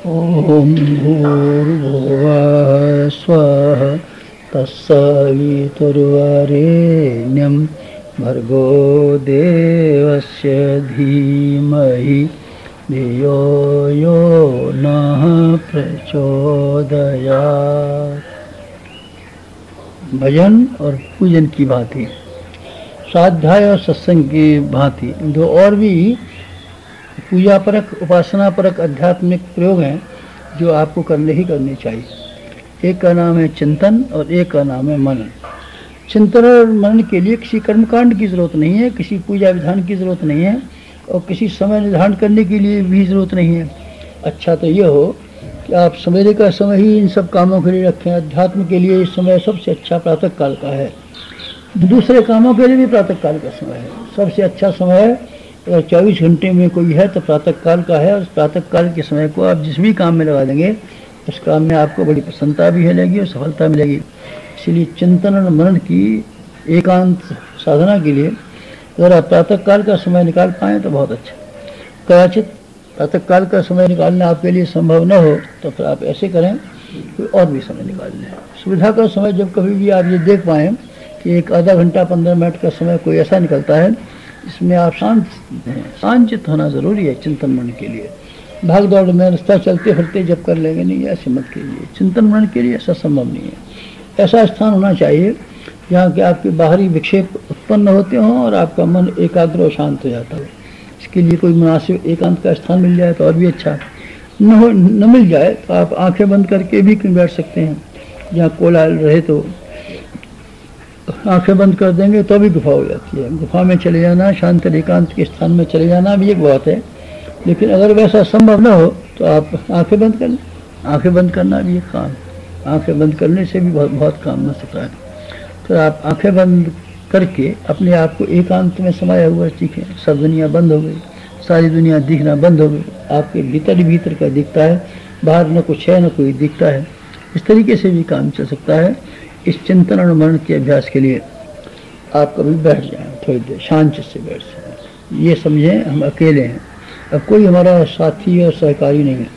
ओम भूर्भुवः स्वः तत्सवितुर्वरेण्यं भर्गो देवस्य धीमहि धियो यो नः प्रचोदयात्। भजन और पूजन की भांति, स्वाध्याय और सत्संग की भांति दो और भी पूजा परक, उपासना परक आध्यात्मिक प्रयोग हैं जो आपको करने ही करने चाहिए। एक का नाम है चिंतन और एक का नाम है मनन। चिंतन और मनन के लिए किसी कर्मकांड की ज़रूरत नहीं है, किसी पूजा विधान की ज़रूरत नहीं है और किसी समय निर्धारण करने के लिए भी ज़रूरत नहीं है। अच्छा तो ये हो कि आप सवेरे का समय ही इन सब कामों के लिए रखें। अध्यात्म के लिए इस समय सबसे अच्छा प्रातः काल का है, दूसरे कामों के लिए भी प्रातः काल का समय है। सबसे अच्छा समय है, अगर 24 घंटे में कोई है तो प्रातः काल का है। और प्रातः काल के समय को आप जिस भी काम में लगा देंगे उस काम में आपको बड़ी प्रसन्नता भी मिलेगी और सफलता मिलेगी। इसीलिए चिंतन और मनन की एकांत साधना के लिए अगर आप प्रातः काल का समय निकाल पाएँ तो बहुत अच्छा। कदाचित प्रातः काल का समय निकालना आपके लिए संभव न हो तो फिर आप ऐसे करें कोई और भी समय निकाल लें। सुविधा का समय जब कभी भी आप ये देख पाएँ कि एक आधा घंटा 15 मिनट का समय कोई ऐसा निकलता है इसमें आप शांत होना ज़रूरी है। चिंतन मनन के लिए भाग दौड़ में रास्ता चलते फिरते जब कर लेंगे नहीं, ऐसे मत कीजिए। चिंतन मनन के लिए ऐसा संभव नहीं है। ऐसा स्थान होना चाहिए जहाँ के आपके बाहरी विक्षेप उत्पन्न होते हों और आपका मन एकाग्र और शांत हो जाता हो। इसके लिए कोई मुनासिब एकांत का स्थान मिल जाए तो और भी अच्छा। न मिल जाए तो आप आंखें बंद करके भी कहीं बैठ सकते हैं। जहाँ कोलाहल रहे तो आंखें बंद कर देंगे तो भी गुफा हो जाती है। गुफा में चले जाना, शांत एकांत के स्थान में चले जाना भी एक बात है, लेकिन अगर वैसा संभव न हो तो आप आंखें बंद कर लें। आंखें बंद करना भी एक काम, आंखें बंद करने से भी बहुत काम हो सकता है। तो आप आंखें बंद करके अपने आप को एकांत में समाया हुआ सीखें। सब दुनिया बंद हो गई, सारी दुनिया दिखना बंद हो गई, आपके भीतर का दिखता है, बाहर न कुछ है न कोई दिखता है। इस तरीके से भी काम चल सकता है। इस चिंतन और मनन के अभ्यास के लिए आप कभी बैठ जाएं, थोड़ी देर शांत से बैठ जाएं। ये समझें हम अकेले हैं, अब कोई हमारा साथी और सहकारी नहीं है।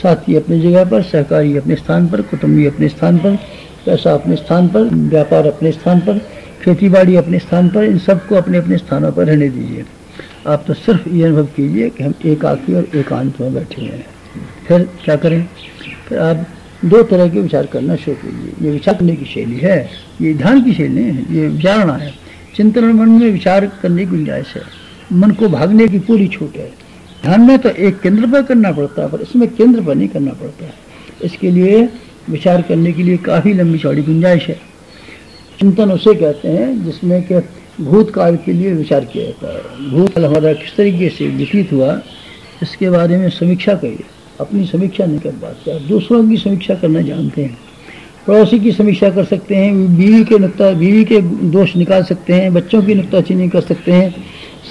साथी अपनी जगह पर, सहकारी अपने स्थान पर, कुटुंबी अपने स्थान पर, पैसा अपने स्थान पर, व्यापार अपने स्थान पर, खेतीबाड़ी अपने स्थान पर, इन सबको अपने अपने स्थानों पर रहने दीजिए। आप तो सिर्फ ये अनुभव कीजिए कि हम एकाकी और एकांत में बैठे हुए हैं। फिर क्या करें? फिर आप दो तरह के विचार करना शुरू कीजिए। ये विचार करने की शैली है, ये ध्यान की शैली नहीं है, ये विचारणा है। चिंतन और मन में विचार करने की गुंजाइश है, मन को भागने की पूरी छूट है। ध्यान में तो एक केंद्र पर करना पड़ता है, पर इसमें केंद्र पर नहीं करना पड़ता है। इसके लिए विचार करने के लिए काफ़ी लंबी चौड़ी गुंजाइश है। चिंतन उसे कहते हैं जिसमें कि भूतकाल के लिए विचार किया जाता है। भूतकाल हमारा किस तरीके से व्यतीत हुआ इसके बारे में समीक्षा करिए। अपनी समीक्षा नहीं कर पाते, आप दूसरों की समीक्षा करना जानते हैं। पड़ोसी की समीक्षा कर सकते हैं, बीवी के दोष निकाल सकते हैं, बच्चों की नुक्ताचीनी कर सकते हैं,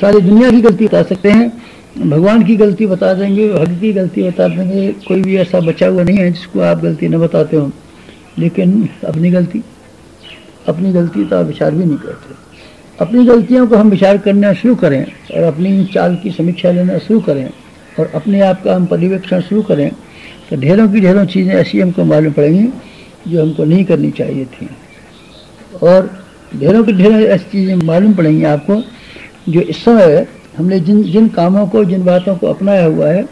सारी दुनिया की गलती बता सकते हैं, भगवान की गलती बता देंगे, भक्त की गलती बता देंगे। कोई भी ऐसा बचा हुआ नहीं है जिसको आप गलती न बताते हो। लेकिन अपनी गलती तो आप विचार भी नहीं करते। अपनी गलतियों को हम विचार करना शुरू करें और अपनी चाल की समीक्षा लेना शुरू करें और अपने आप का हम पर्यवेक्षण शुरू करें तो ढेरों की ढेरों चीज़ें ऐसी हमको मालूम पड़ेंगी जो हमको नहीं करनी चाहिए थी। और ढेरों की ढेरों ऐसी चीज़ें मालूम पड़ेंगी आपको जो इस समय हमने जिन कामों को, जिन बातों को अपनाया हुआ है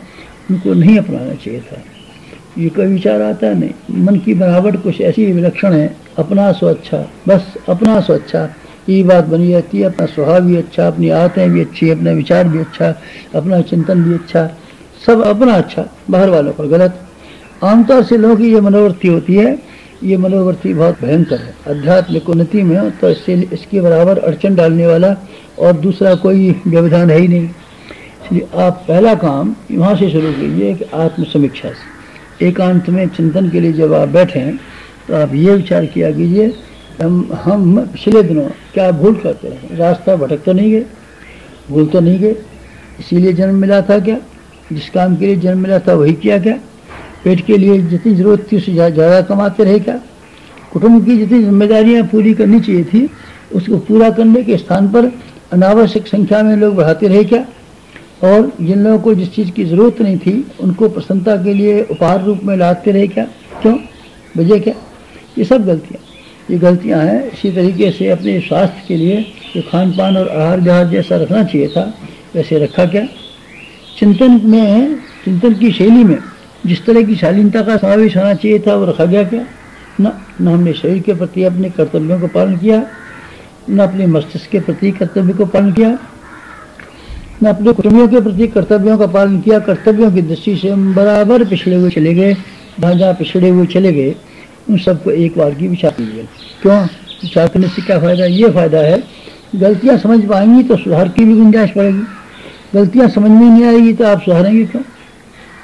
उनको नहीं अपनाना चाहिए था। ये कोई विचार आता है नहीं। मन की बनावट कुछ ऐसी विलक्षण है, अपना सो अच्छा, बस अपना सो अच्छा, ये बात बनी रहती है। अपना स्वभाव भी अच्छा, अपनी आदतें भी अच्छी, अपना विचार भी अच्छा, अपना चिंतन भी अच्छा, सब अपना अच्छा, बाहर वालों पर गलत। आमतौर से लोगों की ये मनोवृत्ति होती है। ये मनोवृत्ति बहुत भयंकर है। आध्यात्मिक उन्नति में तो इसके बराबर अड़चन डालने वाला और दूसरा कोई व्यवधान है ही नहीं। इसलिए आप पहला काम वहाँ से शुरू कीजिए कि आत्मसमीक्षा से। एकांत में चिंतन के लिए जब आप बैठें तो आप ये विचार किया कीजिए, हम पिछले दिनों क्या भूल करते हैं? रास्ता भटक तो नहीं गए, भूल तो नहीं गए? इसीलिए जन्म मिला था क्या? जिस काम के लिए जन्म मिला था वही किया क्या? पेट के लिए जितनी ज़रूरत थी उससे ज़्यादा कमाते रहे क्या? कुटुंब की जितनी जिम्मेदारियां पूरी करनी चाहिए थी उसको पूरा करने के स्थान पर अनावश्यक संख्या में लोग बढ़ाते रहे क्या? और जिन लोगों को जिस चीज़ की ज़रूरत नहीं थी उनको प्रसन्नता के लिए उपहार रूप में लाते रहे, क्या क्यों, वजह क्या? ये सब ये गलतियां हैं। इसी तरीके से अपने स्वास्थ्य के लिए जो खान पान और आहार विहार जैसा रखना चाहिए था वैसे रखा क्या? चिंतन की शैली में जिस तरह की शालीनता का समावेश होना चाहिए था वो रखा गया क्या? न हमने शरीर के प्रति अपने कर्तव्यों को पालन किया, न अपने मस्तिष्क के प्रति कर्तव्य को पालन किया, न अपने कुटुंबियों के प्रति कर्तव्यों का पालन किया। कर्तव्यों की दृष्टि से हम बराबर पिछड़े हुए चले गए, जहाँ पिछड़े हुए चले गए उन सबको एक बार की विचार कीजिए। क्यों विचार करने से क्या फ़ायदा? ये फ़ायदा है गलतियाँ समझ पाएंगी तो सुधार की भी गुंजाइश पड़ेगी। गलतियाँ समझ में नहीं आएगी तो आप सुधारेंगे क्यों?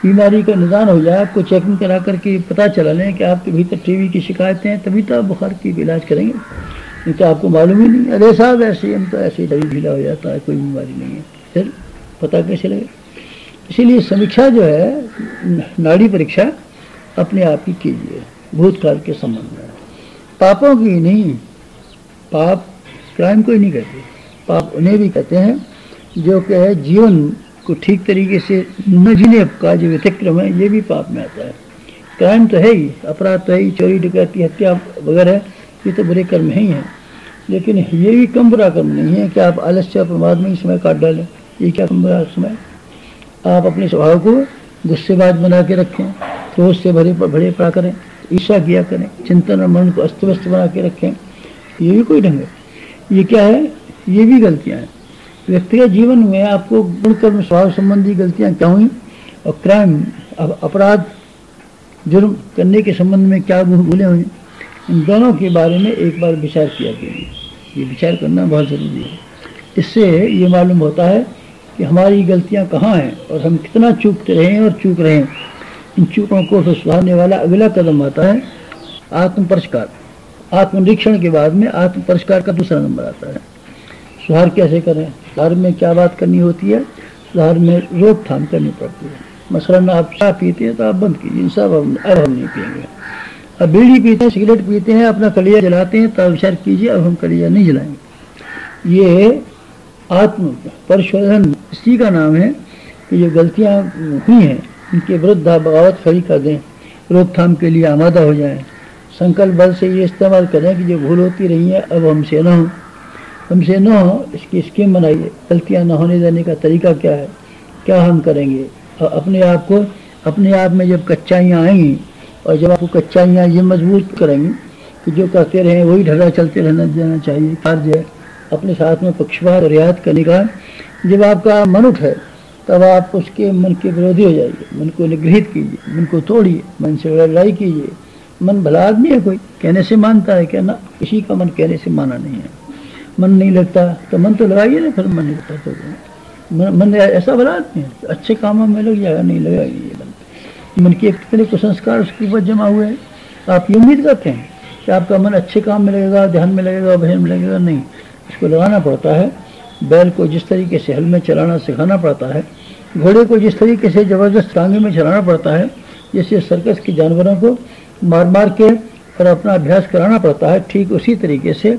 बीमारी का निदान हो जाए, आपको चेकिंग करा करके पता चला लें कि आपके भीतर टीबी की शिकायतें हैं, तभी तो आप बुखार की इलाज करेंगे, नहीं तो आपको मालूम ही नहीं। अरे साहब ऐसे हम तो ऐसे ही शरीर ढीला हो जाता है, कोई बीमारी नहीं है, फिर पता कैसे लगे? इसीलिए समीक्षा जो है, नाड़ी परीक्षा अपने आप ही कीजिए भूतकाल के संबंध में, पापों की नहीं। पाप क्राइम को ही नहीं कहते, पाप उन्हें भी कहते हैं जो कि है जीवन को ठीक तरीके से न जीने का जो व्यतिक्रम है, ये भी पाप में आता है। क्राइम तो है ही, अपराध तो है ही, चोरी डकैती हत्या वगैरह ये तो बुरे कर्म ही हैं, लेकिन ये भी कम बुरा कर्म नहीं है कि आप आलस्य प्रमाद में ही समय काट डालें। ये क्या कम बुरा समय? आप अपने स्वभाव को गुस्सेबाज बना के रखें, क्रोध से भरे पड़ा करें, ईर्ष्या किया करें, चिंतन और मन को अस्त व्यस्त बना के रखें, ये भी कोई ढंग है? ये क्या है? ये भी गलतियाँ हैं। व्यक्तिगत जीवन में आपको गुण कर्म स्वभाव संबंधी गलतियाँ क्या हुई और क्राइम अपराध जुर्म करने के संबंध में क्या भूलें हुई, इन दोनों के बारे में एक बार विचार किया कीजिए। ये विचार करना बहुत ज़रूरी है। इससे ये मालूम होता है कि हमारी गलतियाँ कहाँ हैं और हम कितना चूकते रहे हैं और चूक रहे हैं। इन चूकों को सुधारने वाला अगला कदम आता है आत्म परिष्कार। आत्मनिरीक्षण के बाद में आत्म परिष्कार का दूसरा नंबर आता है। सुधार कैसे करें? सुधार में क्या बात करनी होती है? सुधार में रोकथाम करनी पड़ती है। मसलन आप चाय पीते हैं तो आप बंद कीजिए, सब अब हम नहीं पिएंगे। अब बीड़ी पीते हैं, सिगरेट पीते हैं, अपना कलिया जलाते हैं तो विचार कीजिए अब हम कलिया नहीं जलाएंगे। ये आत्म परिशोधन इसी का नाम है कि जो गलतियाँ हुई हैं उनके विरुद्ध आप बगावत खड़ी कर दें, रोकथाम के लिए आमादा हो जाएं। संकल्प बल से ये इस्तेमाल करें कि जो भूल होती रही है अब हमसे न हो, हमसे न हो, इसकी स्कीम बनाइए। गलतियाँ न होने देने का तरीका क्या है, क्या हम करेंगे? और अपने आप में जब कच्चाइयाँ आएंगी और जब आपको कच्चाइयाँ ये मजबूत करेंगी कि जो करते रहें वही ढर्रा चलते रहना देना चाहिए, कार्य है अपने साथ में पक्षपात और रियायत करने का। जब आपका मन उठे तब आप उसके मन के विरोधी हो जाइए, मन को निगृहित कीजिए, मन को तोड़िए, मन से लड़ाई कीजिए। मन भला आदमी है, कोई कहने से मानता है क्या? ना, किसी का मन कहने से माना नहीं है। मन नहीं लगता तो मन तो लगाइए ना, फिर मन नहीं लगता तो मन ऐसा भला आदमी है, अच्छे कामों में लग जाएगा, नहीं लगेगा ये मन के कितने कुसंस्कार उसके ऊपर जमा हुए हैं। आप ये उम्मीद करते हैं कि आपका मन अच्छे काम में लगेगा, ध्यान में लगेगा, भजन में लगेगा? नहीं, इसको लगाना पड़ता है। बैल को जिस तरीके से हल में चलाना सिखाना पड़ता है, घोड़े को जिस तरीके से ज़बरदस्त टांगे में चलाना पड़ता है, जैसे सर्कस के जानवरों को मार मार के और अपना अभ्यास कराना पड़ता है, ठीक उसी तरीके से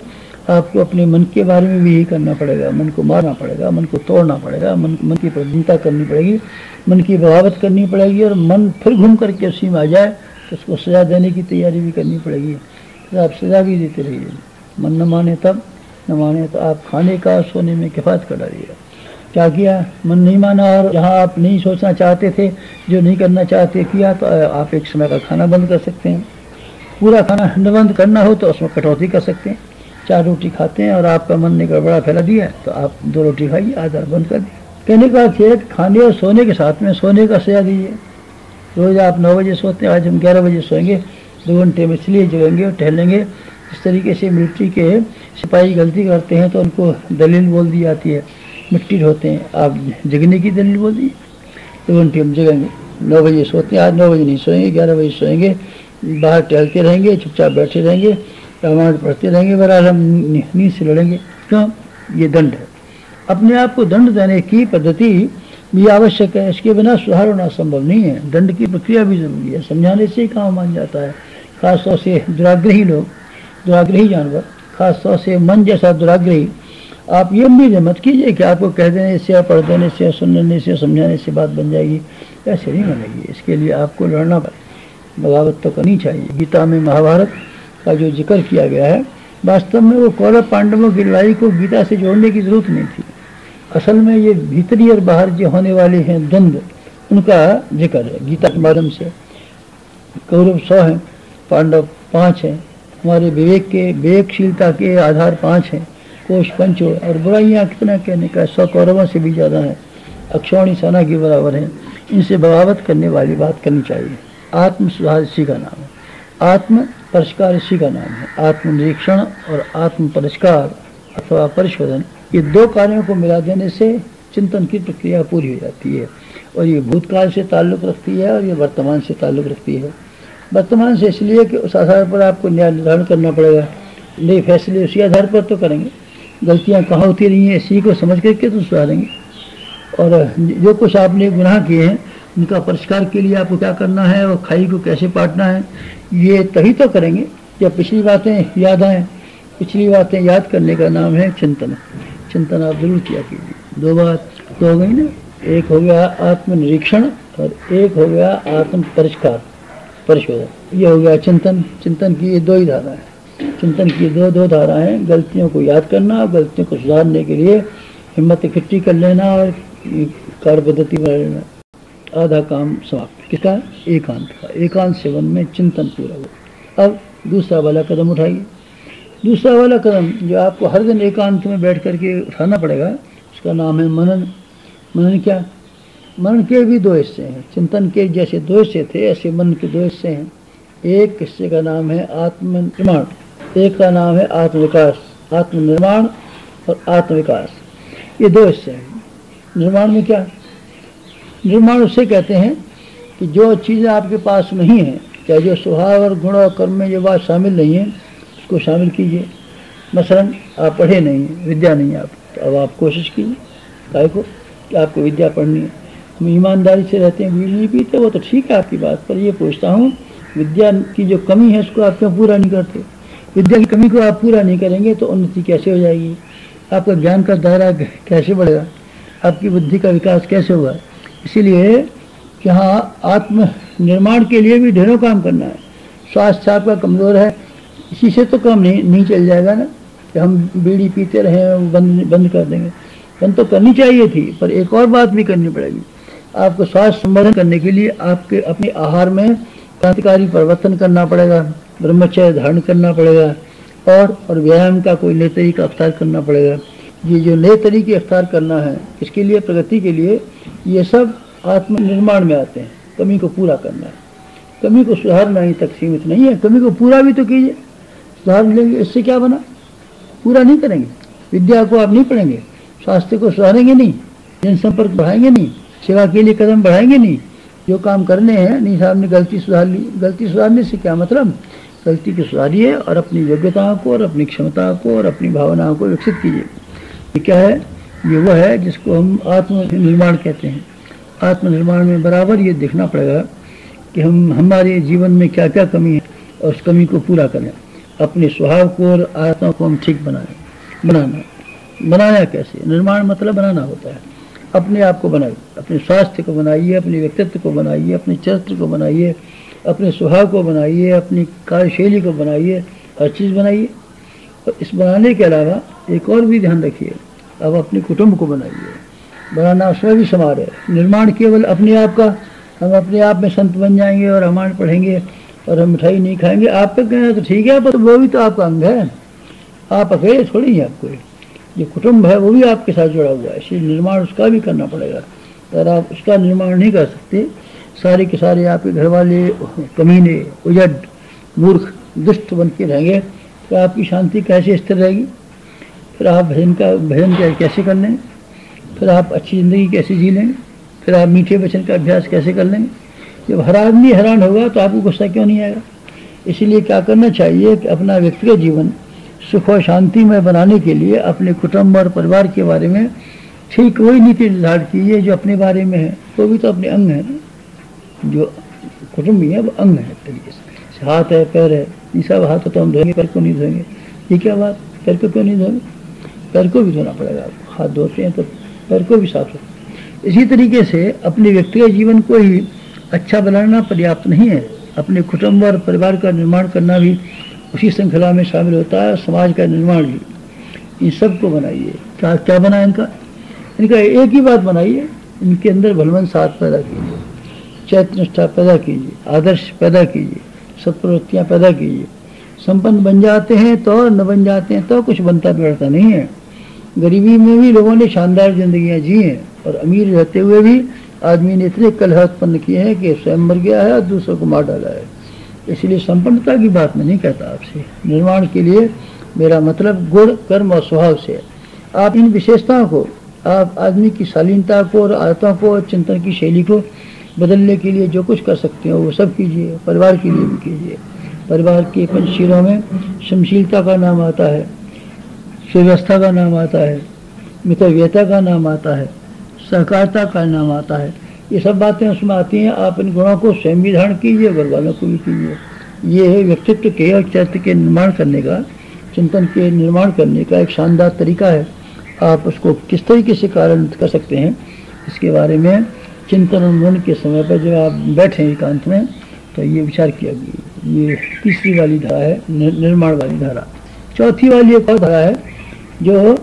आपको अपने मन के बारे में भी यही करना पड़ेगा। मन को मारना पड़ेगा, मन को तोड़ना पड़ेगा, मन की प्रधानता करनी पड़ेगी, मन की बगावत करनी पड़ेगी। और मन फिर घूम करके उसी में आ जाए तो उसको सज़ा देने की तैयारी भी करनी पड़ेगी। तो आप सज़ा भी देते रहिए। मन न माने तब, न माने तो आप खाने का सोने में किफ़ायत कर डालिएगा। क्या किया? मन नहीं माना और जहाँ आप नहीं सोचना चाहते थे, जो नहीं करना चाहते किया, तो आप एक समय का खाना बंद कर सकते हैं। पूरा खाना न बंद करना हो तो उसमें कटौती कर सकते हैं। 4 रोटी खाते हैं और आपका मन ने गड़बड़ा फैला दिया तो आप 2 रोटी खाइए, आधा बंद कर दिए। कहने का अर्थ है खाने और सोने के साथ में सोने का सजा दीजिए। रोज़ आप 9 बजे सोते हैं, आज हम 11 बजे सोएंगे, 2 घंटे में इसलिए जगेंगे और टहलेंगे। इस तरीके से मिलिट्री के सिपाही गलती करते हैं तो उनको दलील बोल दी जाती है, मिट्टी ढोते हैं, आप जगने की दलील बोल दी। 2 घंटे हम जगेंगे, 9 बजे सोते हैं, आज 9 बजे नहीं सोएंगे, 11 बजे सोएंगे, बाहर टहलते रहेंगे, चुपचाप बैठे रहेंगे, रामायण पढ़ते रहेंगे, बहरहाल हम नींद से लड़ेंगे। क्यों? ये दंड है। अपने आप को दंड देने की पद्धति भी आवश्यक है, इसके बिना सुधार होना संभव नहीं है। दंड की प्रक्रिया भी जरूरी है, समझाने से ही काम मान जाता है। खासतौर से दुराग्रही लोग, दुराग्रही जानवर, खासतौर से मन जैसा दुराग्रही आप ये उम्मीद मत कीजिए कि आपको कह देने से या पढ़ देने से या सुन लेने से समझाने से बात बन जाएगी, ऐसे नहीं बनेगी। इसके लिए आपको लड़ना, बगावत तो करनी चाहिए। गीता में महाभारत का जो जिक्र किया गया है, वास्तव में वो कौरव पांडवों की लड़ाई को गीता से जोड़ने की जरूरत नहीं थी। असल में ये भीतरी और बाहर जो होने वाले हैं द्वंद्व, उनका जिक्र है गीता के माध्यम से। कौरव 100 हैं, पांडव 5 हैं। हमारे विवेकशीलता के आधार 5 हैं, कोश पंच और बुराइयाँ कितना कहने का, 100 कौरवों से भी ज़्यादा हैं, अक्षौणी सेना के बराबर हैं। इनसे बगावत करने वाली बात करनी चाहिए। आत्म सुधार इसी का नाम है, आत्म परिष्कार इसी का नाम है। आत्मनिरीक्षण और आत्म परिष्कार अथवा परिशोधन, ये 2 कार्यों को मिला देने से चिंतन की प्रक्रिया पूरी हो जाती है। और ये भूतकाल से ताल्लुक़ रखती है और ये वर्तमान से ताल्लुक़ रखती है। वर्तमान से इसलिए कि उस आधार पर आपको न्याय निर्धारण करना पड़ेगा, नए फैसले उसी आधार पर तो करेंगे। गलतियाँ कहाँ होती रही हैं इसी को समझ करके तो सुधारेंगे। और जो कुछ आपने गुनाह किए हैं उनका परिष्कार के लिए आपको क्या करना है और खाई को कैसे पाटना है, ये तभी तो करेंगे जब पिछली बातें याद आएँ। पिछली बातें याद करने का नाम है चिंतन। चिंतन आप जरूर किया कीजिए। 2 बात तो हो गई ना, एक हो गया आत्मनिरीक्षण और एक हो गया आत्म परिष्कार परिशोधन। ये हो गया चिंतन। चिंतन की ये 2 ही धारा है। चिंतन की 2 धारा हैं, गलतियों को याद करना और गलतियों को सुधारने के लिए हिम्मत इकट्ठी कर लेना और कार्य पद्धति बना लेना। आधा काम समाप्त। किसका? एकांत का। एकांत सेवन में चिंतन पूरा हुआ। अब दूसरा वाला कदम उठाइए। दूसरा वाला कदम जो आपको हर दिन एकांत में बैठ करके उठाना पड़ेगा, उसका नाम है मनन। मनन क्या? मन के भी 2 हिस्से हैं। चिंतन के जैसे 2 हिस्से थे, ऐसे मन के 2 हिस्से हैं। एक हिस्से का नाम है आत्मनिर्माण, एक का नाम है आत्मविकास। आत्मनिर्माण और आत्मविकास, ये 2 हिस्से हैं। निर्माण में क्या? निर्माण उसे कहते हैं कि जो चीज़ें आपके पास नहीं हैं, चाहे जो स्वभाव और गुण और कर्म में जो बात शामिल नहीं है, उसको शामिल कीजिए। मसलन आप पढ़े नहीं हैं, विद्या नहीं है आप, तो अब आप कोशिश कीजिए काय को कि आपको विद्या पढ़नी है। हम ईमानदारी से रहते हैं, बीड़ी नहीं पीते, वो तो ठीक है आपकी बात, पर ये पूछता हूँ विद्या की जो कमी है उसको आप क्यों पूरा नहीं करते? विद्या की कमी को आप पूरा नहीं करेंगे तो उन्नति कैसे हो जाएगी? आपका ज्ञान का दायरा कैसे बढ़ेगा? आपकी बुद्धि का विकास कैसे होगा? इसीलिए यहाँ आत्म निर्माण के लिए भी ढेरों काम करना है। स्वास्थ्य आपका कमज़ोर है, इसी से तो काम नहीं चल जाएगा ना कि हम बीड़ी पीते रहें, बंद कर देंगे। बंद तो करनी चाहिए थी, पर एक और बात भी करनी पड़ेगी। आपको स्वास्थ्य संवर्धन करने के लिए आपके अपने आहार में क्रांतिकारी परिवर्तन करना पड़ेगा, ब्रह्मचर्य धारण करना पड़ेगा और व्यायाम का कोई नए तरीका अख्तियार करना पड़ेगा। ये जो नए तरीके अख्तियार करना है, इसके लिए प्रगति के लिए ये सब आत्मनिर्माण में आते हैं। कमी को पूरा करना है, कमी को सुधारना ही तक सीमित नहीं है, कमी को पूरा भी तो कीजिए। सुधार लेंगे, इससे क्या बना? पूरा नहीं करेंगे, विद्या को आप नहीं पढ़ेंगे, स्वास्थ्य को सुधारेंगे नहीं, जनसंपर्क बढ़ाएंगे नहीं, सेवा के लिए कदम बढ़ाएंगे नहीं। जो काम करने हैं, नहीं साहब ने गलती सुधार ली, गलती सुधारने से क्या मतलब? गलती को सुधारिए और अपनी योग्यताओं को और अपनी क्षमता को और अपनी भावनाओं को विकसित कीजिए। ये क्या है? ये वो है जिसको हम आत्मनिर्माण कहते हैं। आत्मनिर्माण में बराबर ये देखना पड़ेगा कि हम हमारे जीवन में क्या क्या कमी है और उस कमी को पूरा करें। अपने स्वभाव को और आत्मा को हम ठीक बनाना बनाया कैसे? निर्माण मतलब बनाना होता है। अपने आप को बनाइए, अपने स्वास्थ्य को बनाइए, अपने व्यक्तित्व को बनाइए, अपने चरित्र को बनाइए, अपने स्वभाव को बनाइए, अपनी कार्यशैली को बनाइए, हर चीज़ बनाइए। और इस बनाने के अलावा एक और भी ध्यान रखिए, अब अपने कुटुंब को बनाइए। बनाना उसमें भी समार है। निर्माण केवल अपने आप का, हम अपने आप में संत बन जाएंगे और रामायण पढ़ेंगे और हम मिठाई नहीं खाएंगे, आप पे कहना तो ठीक है, पर वो भी तो आपका अंग है। आप अकेले थोड़ी हैं, आपको जो कुटुंब है वो भी आपके साथ जुड़ा हुआ है, इसलिए निर्माण उसका भी करना पड़ेगा। अगर आप उसका निर्माण नहीं कर सकते, सारे के सारे आपके घर वाले कमीने, उजड़, मूर्ख, दुष्ट बन के रहेंगे, तो आपकी शांति कैसे स्थिर रहेगी? फिर आप भजन कैसे कर लेंगे? फिर आप अच्छी ज़िंदगी कैसे जी लेंगे? फिर आप मीठे वचन का अभ्यास कैसे कर लेंगे? जब हर आदमी हैरान होगा तो आपको गुस्सा क्यों नहीं आएगा? इसीलिए क्या करना चाहिए कि अपना व्यक्तिगत जीवन सुख और शांति में बनाने के लिए अपने कुटुंब और परिवार के बारे में ठीक वही नीति निर्धारित कीजिए जो अपने बारे में है। वो भी तो अपने अंग है ना, जो कुटुंब ही है वो अंग है तरीके से। हाथ है, पैर है, ये सब हाथ तो हम धोएंगे, पैर को नहीं धोएंगे। ये क्या बात? पैर को क्यों नहीं धोएंगे? पैर को भी धोना पड़ेगा आपको। हाथ धोते हैं तो पैर को भी साफ रखें। इसी तरीके से अपने व्यक्तिगत जीवन को ही अच्छा बनाना पर्याप्त नहीं है, अपने कुटुंब और परिवार का निर्माण करना भी उसी श्रृंखला में शामिल होता है, समाज का निर्माण भी। इन सब को बनाइए। क्या क्या बनाए इनका एक ही बात बनाइए, इनके अंदर भलवन साथ पैदा कीजिए, चैत्र निष्ठा पैदा कीजिए, आदर्श पैदा कीजिए, सत्प्रवृत्तियाँ पैदा कीजिए। संपन्न बन जाते हैं तो, न बन जाते हैं तो कुछ बनता बिगड़ता नहीं है। गरीबी में भी लोगों ने शानदार जिंदगियाँ जी हैं, और अमीर रहते हुए भी आदमी ने इतने कलह उत्पन्न किए हैं कि स्वयं मर गया है और दूसरों को मार डाला है। इसलिए संपन्नता की बात मैं नहीं कहता आपसे, निर्माण के लिए मेरा मतलब गुण, कर्म और स्वभाव से है। आप इन विशेषताओं को, आप आदमी की शालीनता को और आदतों को और चिंतन की शैली को बदलने के लिए जो कुछ कर सकते हो वो सब कीजिए। परिवार के लिए भी कीजिए। परिवार के पंचशीलों में क्षमशीलता का नाम आता है, सुव्यवस्था का नाम आता है, मितव्ययता का नाम आता है, सहकारिता का नाम आता है। ये सब बातें उसमें आती हैं। आप इन गुणों को स्वयं भी धारण कीजिए, घर वालों को भी कीजिए। ये है व्यक्तित्व के और चरित्र के निर्माण करने का, चिंतन के निर्माण करने का एक शानदार तरीका है। आप उसको किस तरीके से कार्यान्वित कर सकते हैं, इसके बारे में चिंतन और मनन के समय पर जब आप बैठें एकांत में, तो ये विचार किया गया। ये तीसरी वाली धारा है, निर्माण वाली धारा। चौथी वाली एक और धारा है जो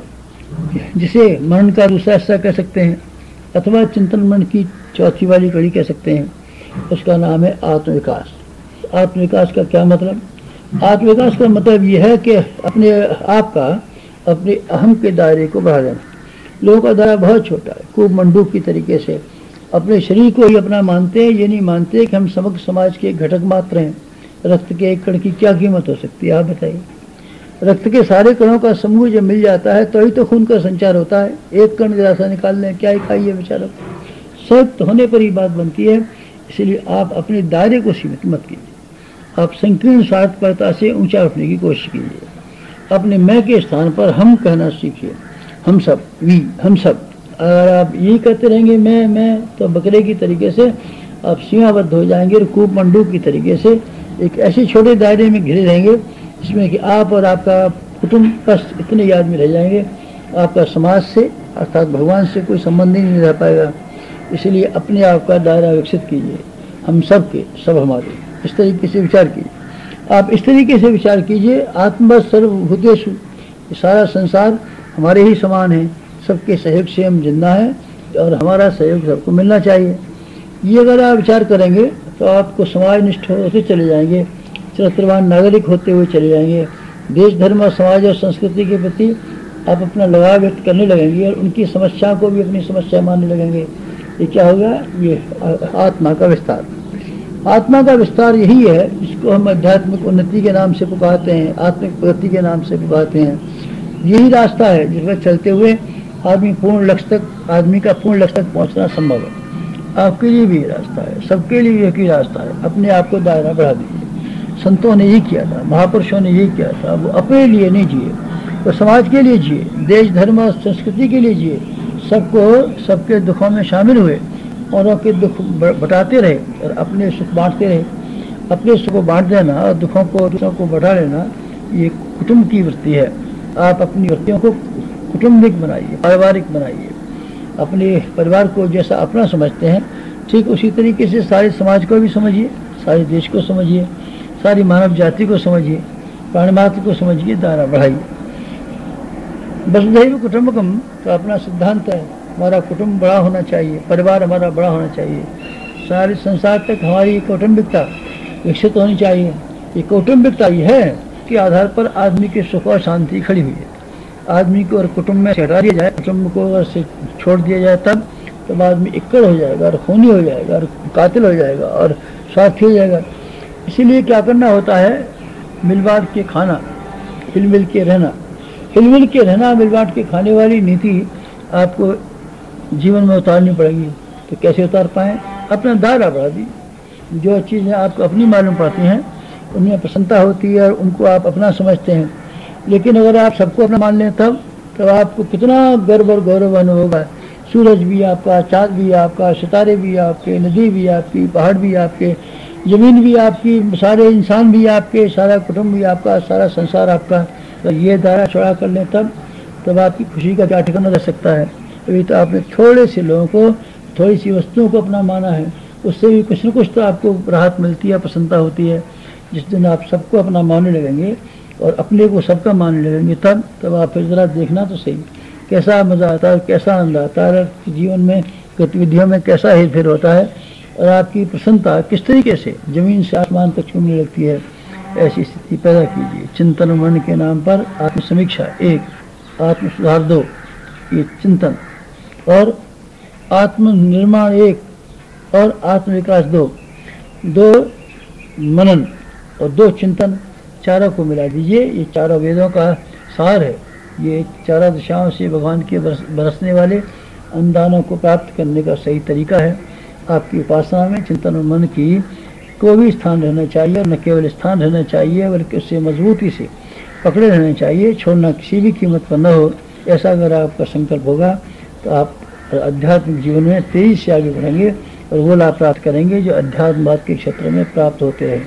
जिसे मनन का दूसरा हिस्सा कह सकते हैं, अथवा चिंतन मनन की चौथी वाली कड़ी कह सकते हैं। उसका नाम है आत्मविकास। आत्मविकास का क्या मतलब? आत्मविकास का मतलब यह है कि अपने आप का, अपने अहम के दायरे को बढ़ा देना। लोगों का दायरा बहुत छोटा है, खूब मंडूक की तरीके से अपने शरीर को ही अपना मानते हैं। ये नहीं मानते कि हम समग्र समाज के घटक मात्र हैं। रक्त के एक कण की क्या कीमत हो सकती है, आप बताइए। रक्त के सारे कणों का समूह जब मिल जाता है तो ही तो खून का संचार होता है। एक कण जरा सा निकाल लें, क्या ही खाइए बेचारों। संयुक्त होने पर ही बात बनती है। इसलिए आप अपने दायरे को सीमित मत कीजिए। आप संकीर्ण स्वार्थपरता से ऊंचा उठने की कोशिश कीजिए। अपने मैं के स्थान पर हम कहना सीखिए। हम सब, वी, हम सब। अगर आप यही करते रहेंगे मैं, तो बकरे की तरीके से आप सीमाबद्ध हो जाएंगे और खूब मंडूक की तरीके से एक ऐसे छोटे दायरे में घिरे रहेंगे जिसमें कि आप और आपका कुटुंब बस इतने याद में रह जाएंगे। आपका समाज से अर्थात भगवान से कोई संबंध ही नहीं रह पाएगा। इसलिए अपने आप का दायरा विकसित कीजिए। हम सब के, सब हमारे, इस तरीके से विचार कीजिए। आप इस तरीके से विचार कीजिए, आत्मवत् सर्वभूतेषु, सारा संसार हमारे ही समान है, सबके सहयोग से हम जिंदा हैं और हमारा सहयोग सबको मिलना चाहिए। ये अगर आप विचार करेंगे तो आपको समाजनिष्ठ होते चले जाएंगे, चरित्रवान नागरिक होते हुए चले जाएंगे। देश, धर्म और समाज और संस्कृति के प्रति आप अपना लगाव व्यक्त करने लगेंगे और उनकी समस्याओं को भी अपनी समस्या मानने लगेंगे। ये क्या होगा? ये आत्मा का विस्तार। आत्मा का विस्तार यही है जिसको हम आध्यात्मिक उन्नति के नाम से पुकारते हैं, आत्मिक प्रगति के नाम से पुकारते हैं। यही रास्ता है जिस पर चलते हुए आदमी का पूर्ण लक्ष्य तक पहुंचना संभव है। आपके लिए भी रास्ता है, सबके लिए एक ही रास्ता है। अपने आप को दायरा बढ़ा दीजिए। संतों ने यही किया था, महापुरुषों ने यही किया था। वो अपने लिए नहीं जिए, वो समाज के लिए जिए, देश, धर्म और संस्कृति के लिए जिए। सबको, सबके दुखों में शामिल हुए, औरों के दुख बटाते रहे और अपने सुख बांटते रहे। अपने सुख को बांट देना और दुखों को, दूसरों को बढ़ा लेना, ये कुटुंब की वृत्ति है। आप अपनी वृत्तियों को कुटुंबिक बनाइए, पारिवारिक बनाइए। अपने परिवार को जैसा अपना समझते हैं, ठीक उसी तरीके से सारे समाज को भी समझिए, सारे देश को समझिए, सारी मानव जाति को समझिए, प्राणिमात्र को समझिए, दायरा बढ़ाइए। वसुधैव कुटुंबकम का अपना सिद्धांत है। हमारा कुटुंब बड़ा होना चाहिए, परिवार हमारा बड़ा होना चाहिए। सारे संसार तक हमारी कौटुंबिकता विकसित होनी चाहिए। ये कौटुंबिकता ये है कि आधार पर आदमी की सुख और शांति खड़ी हुई है। आदमी को और कुटुंब में से हटा दिया जाए, कुटुंब को अगर से छोड़ दिया जाए तब आदमी इक्कड़ हो जाएगा और खूनी हो जाएगा और कातिल हो जाएगा और स्वार्थी हो जाएगा। इसीलिए क्या करना होता है? मिल बांट के खाना, हिल-मिल के रहना। हिल-मिल के रहना, मिल बांट के खाने वाली नीति आपको जीवन में उतारनी पड़ेगी। तो कैसे उतार पाएँ? अपना दायरा बढ़ा दी। जो चीज़ें आपको अपनी मालूम पड़ती हैं उनमें प्रसन्नता होती है और उनको आप अपना समझते हैं। लेकिन अगर आप सबको अपना मान लें तब आपको कितना गर्व और गौरव अनुभव होगा। सूरज भी आपका, चाँद भी आपका, सितारे भी आपके, नदी भी आपकी, पहाड़ भी आपके, ज़मीन भी आपकी, सारे इंसान भी आपके, सारा कुटुंब भी आपका, सारा संसार आपका। तो ये दायरा चौड़ा कर लें तब तब आपकी खुशी का क्या ठिकाना रह सकता है। अभी तो आपने थोड़े से लोगों को, थोड़ी सी वस्तुओं को अपना माना है, उससे भी कुछ न कुछ तो आपको राहत मिलती है, प्रसन्नता होती है। जिस दिन आप सबको अपना मानने लगेंगे और अपने को सबका मानने लगेंगे, तब आप फिर ज़रा देखना तो सही कैसा मज़ा आता है, कैसा आनंद आता है, जीवन में गतिविधियों में कैसा हेर फेर होता है, और आपकी प्रसन्नता किस तरीके से ज़मीन से आसमान तक छूने लगती है। ऐसी स्थिति पैदा कीजिए। चिंतन मन के नाम पर आत्मसमीक्षा 1, आत्म सुधार 2, ये चिंतन, और आत्मनिर्माण 1 और आत्मविकास 2 मनन और 2 चिंतन, चारों को मिला दीजिए। ये चारों वेदों का सार है। ये चारों दिशाओं से भगवान के बरसने वाले अनुदानों को प्राप्त करने का सही तरीका है। आपकी उपासना में चिंतन और मन की कोई भी स्थान रहना चाहिए, और न केवल स्थान रहना चाहिए बल्कि उससे मजबूती से पकड़े रहना चाहिए, छोड़ना किसी भी कीमत पर न हो। ऐसा अगर आपका संकल्प होगा तो आप आध्यात्मिक जीवन में तेजी से आगे बढ़ेंगे और वो लाभ प्राप्त करेंगे जो अध्यात्मवाद के क्षेत्र में प्राप्त होते हैं।